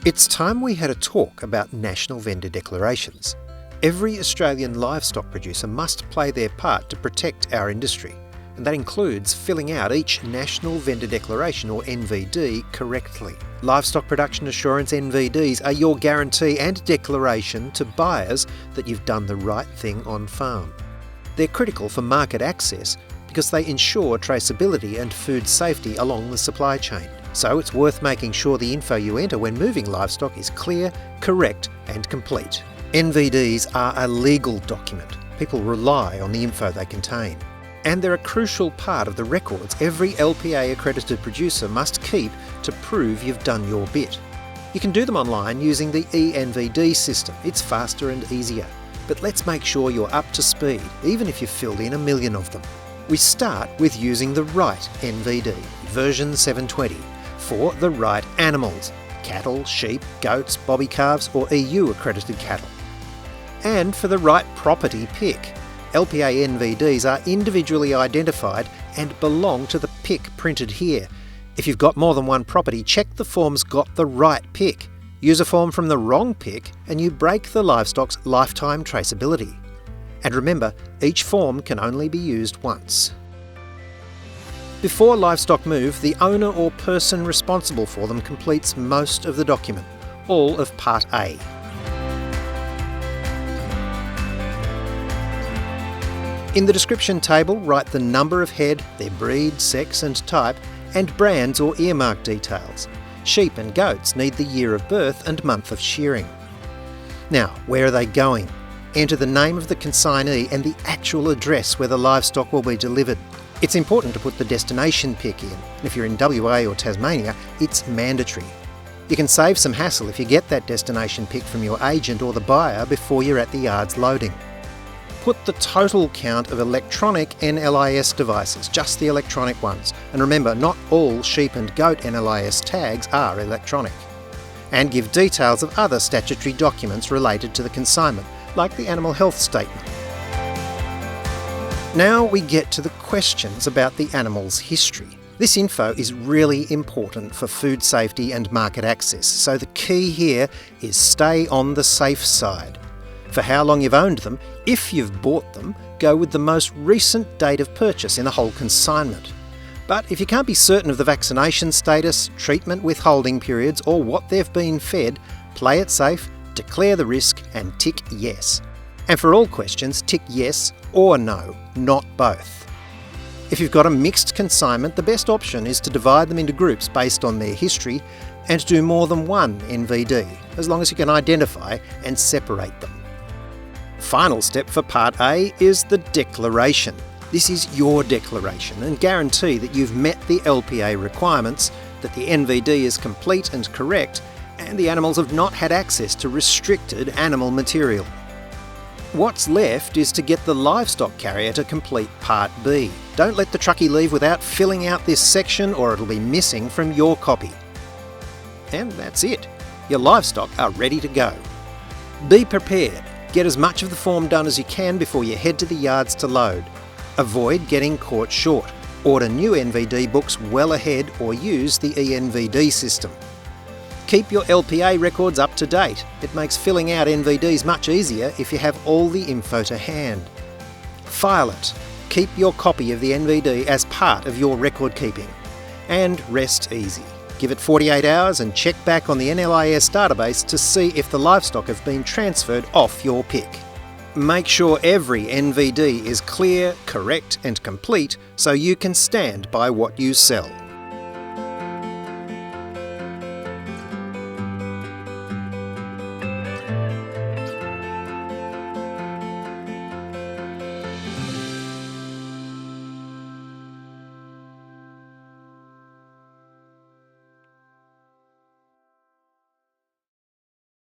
It's time we had a talk about national vendor declarations. Every Australian livestock producer must play their part to protect our industry, and that includes filling out each National Vendor Declaration or NVD correctly. Livestock Production Assurance NVDs are your guarantee and declaration to buyers that you've done the right thing on farm. They're critical for market access because they ensure traceability and food safety along the supply chain. So it's worth making sure the info you enter when moving livestock is clear, correct and complete. NVDs are a legal document. People rely on the info they contain. And they're a crucial part of the records every LPA accredited producer must keep to prove you've done your bit. You can do them online using the ENVD system. It's faster and easier. But let's make sure you're up to speed, even if you've filled in 1 million of them. We start with using the right NVD, version 720, for the right animals: cattle, sheep, goats, bobby calves or EU accredited cattle. And for the right property pick. LPA NVDs are individually identified and belong to the pick printed here. If you've got more than one property, check the form's got the right pick. Use a form from the wrong pick and you break the livestock's lifetime traceability. And remember, each form can only be used once. Before livestock move, the owner or person responsible for them completes most of the document, all of Part A. In the description table, write the number of head, their breed, sex and type, and brands or earmark details. Sheep and goats need the year of birth and month of shearing. Now, where are they going? Enter the name of the consignee and the actual address where the livestock will be delivered. It's important to put the destination pick in. If you're in WA or Tasmania, it's mandatory. You can save some hassle if you get that destination pick from your agent or the buyer before you're at the yards loading. Put the total count of electronic NLIS devices, just the electronic ones. And remember, not all sheep and goat NLIS tags are electronic. And give details of other statutory documents related to the consignment, like the animal health statement. Now we get to the questions about the animal's history. This info is really important for food safety and market access, so the key here is stay on the safe side. For how long you've owned them, if you've bought them, go with the most recent date of purchase in the whole consignment. But if you can't be certain of the vaccination status, treatment withholding periods or what they've been fed, play it safe, declare the risk and tick yes. And for all questions, tick yes or no, not both. If you've got a mixed consignment, the best option is to divide them into groups based on their history and do more than one NVD, as long as you can identify and separate them. Final step for Part A is the declaration. This is your declaration and guarantee that you've met the LPA requirements, that the NVD is complete and correct, and the animals have not had access to restricted animal material. What's left is to get the livestock carrier to complete Part B. Don't let the truckie leave without filling out this section or it'll be missing from your copy. And that's it. Your livestock are ready to go. Be prepared. Get as much of the form done as you can before you head to the yards to load. Avoid getting caught short. Order new NVD books well ahead or use the ENVD system. Keep your LPA records up to date. It makes filling out NVDs much easier if you have all the info to hand. File it. Keep your copy of the NVD as part of your record keeping. And rest easy. Give it 48 hours and check back on the NLIS database to see if the livestock have been transferred off your pick. Make sure every NVD is clear, correct and complete so you can stand by what you sell.